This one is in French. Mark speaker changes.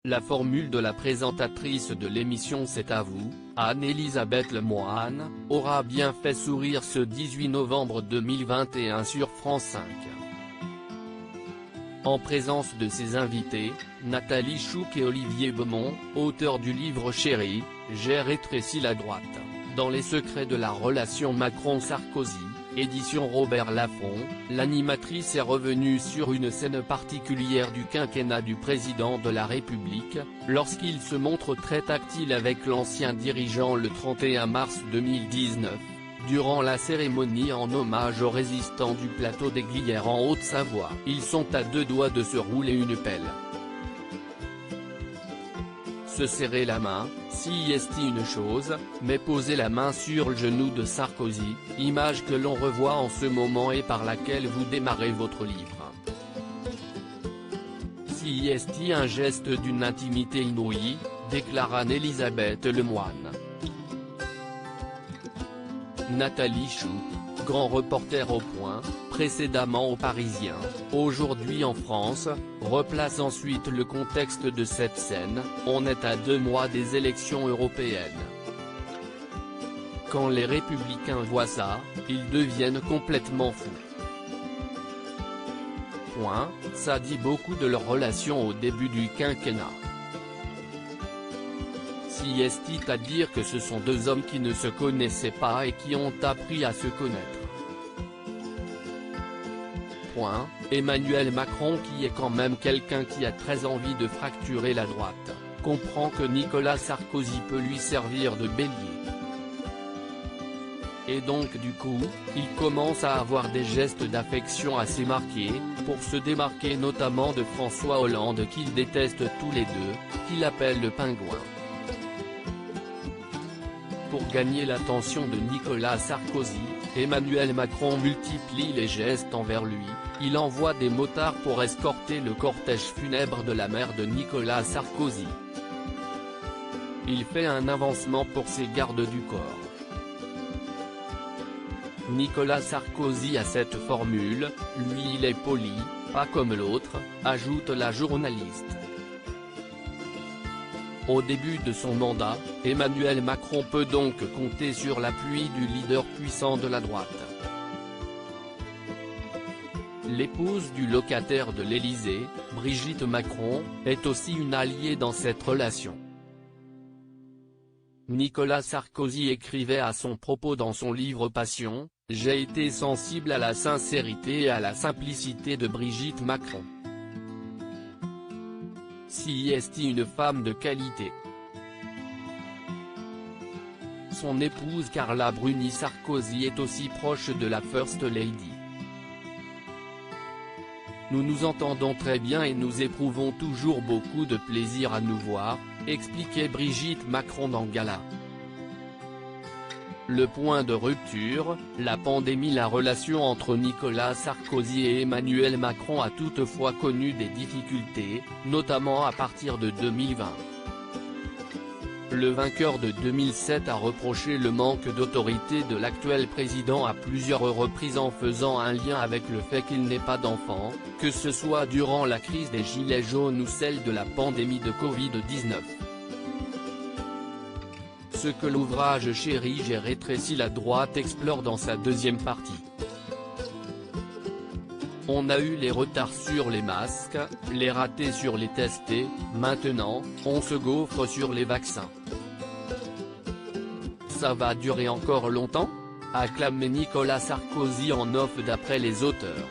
Speaker 1: La formule de la présentatrice de l'émission C'est à vous, Anne-Elisabeth Lemoine, aura bien fait sourire ce 18 novembre 2021 sur France 5. En présence de ses invités, Nathalie Chouk et Olivier Beaumont, auteurs du livre Chérie, j'ai rétréci la droite, dans les secrets de la relation Macron-Sarkozy, édition Robert Laffont, l'animatrice est revenue sur une scène particulière du quinquennat du président de la République, lorsqu'il se montre très tactile avec l'ancien dirigeant le 31 mars 2019. Durant la cérémonie en hommage aux résistants du plateau des Glières en Haute-Savoie. Ils sont à deux doigts de se rouler une pelle. Se serrer la main, si est une chose, mais poser la main sur le genou de Sarkozy, image que l'on revoit en ce moment et par laquelle vous démarrez votre livre. Si est un geste d'une intimité inouïe, déclare Anne-Elisabeth Lemoine. Nathalie Chouk, grand reporter au Point, précédemment au Parisien, aujourd'hui en France, replace ensuite le contexte de cette scène. On est à 2 mois des élections européennes. Quand les républicains voient ça, ils deviennent complètement fous. Point, ça dit beaucoup de leur relation au début du quinquennat. Si est à dire que ce sont deux hommes qui ne se connaissaient pas et qui ont appris à se connaître. Point, Emmanuel Macron, qui est quand même quelqu'un qui a très envie de fracturer la droite, comprend que Nicolas Sarkozy peut lui servir de bélier. Et donc du coup, il commence à avoir des gestes d'affection assez marqués, pour se démarquer notamment de François Hollande qu'il déteste tous les deux, qu'il appelle le pingouin. Pour gagner l'attention de Nicolas Sarkozy, Emmanuel Macron multiplie les gestes envers lui, il envoie des motards pour escorter le cortège funèbre de la mère de Nicolas Sarkozy. Il fait un avancement pour ses gardes du corps. Nicolas Sarkozy a cette formule, lui il est poli, pas comme l'autre, ajoute la journaliste. Au début de son mandat, Emmanuel Macron peut donc compter sur l'appui du leader puissant de la droite. L'épouse du locataire de l'Élysée, Brigitte Macron, est aussi une alliée dans cette relation. Nicolas Sarkozy écrivait à son propos dans son livre Passion, « J'ai été sensible à la sincérité et à la simplicité de Brigitte Macron. Si est une femme de qualité. » Son épouse Carla Bruni Sarkozy est aussi proche de la First Lady. Nous nous entendons très bien et nous éprouvons toujours beaucoup de plaisir à nous voir, expliquait Brigitte Macron dans Gala. Le point de rupture, la pandémie. La relation entre Nicolas Sarkozy et Emmanuel Macron a toutefois connu des difficultés, notamment à partir de 2020. Le vainqueur de 2007 a reproché le manque d'autorité de l'actuel président à plusieurs reprises en faisant un lien avec le fait qu'il n'ait pas d'enfant, que ce soit durant la crise des Gilets jaunes ou celle de la pandémie de Covid-19. Ce que l'ouvrage Chérie, j'ai rétréci la droite explore dans sa deuxième partie. On a eu les retards sur les masques, les ratés sur les testés, maintenant, on se gaufre sur les vaccins. Ça va durer encore longtemps ? Acclamait Nicolas Sarkozy en off d'après les auteurs.